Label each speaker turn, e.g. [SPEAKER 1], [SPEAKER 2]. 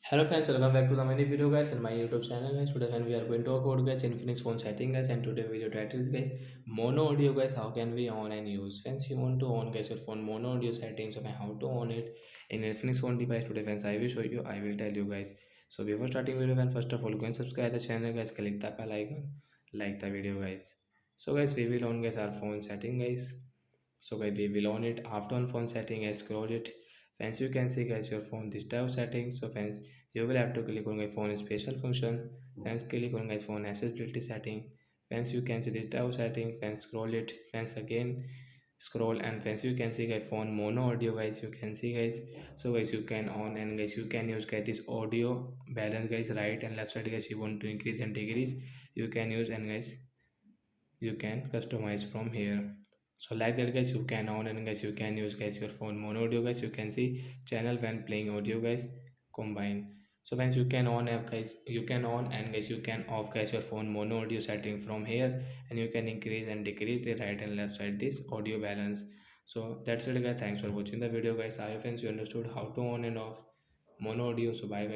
[SPEAKER 1] Hello friends, welcome back to the many video guys and my YouTube channel guys. Today when we are going to talk about guys Infinix phone setting guys, and today video title is guys mono audio guys. How can we on and use? Friends, you want to on guys your phone mono audio settings, so how to on it in Infinix phone device today friends. I will show you. I will tell you guys. So before starting video, friends, first of all go and subscribe the channel guys. Click the bell icon, like the video guys. So guys we will on guys our phone setting guys. So guys we will on it. After on phone setting I scroll it. Friends, you can see guys your phone this type of settings. So friends, you will have to click on my phone special function. Friends, click on guys phone accessibility setting. Friends, you can see this type of setting. Friends, scroll it. Friends, again scroll, and friends you can see guys phone mono audio guys, you can see guys. So guys you can on and guys you can use guys this audio balance guys, right and left side guys. You want to increase and decrease, you can use, and guys you can customize from here. So like that guys, you can on and guys you can use guys your phone mono audio guys. You can see channel when playing audio guys combine. So once you can on app guys, you can on, and guys you can off guys your phone mono audio setting from here, and you can increase and decrease the right and left side this audio balance. So that's it guys, thanks for watching the video guys. I hope friends you understood how to on and off mono audio. So bye guys.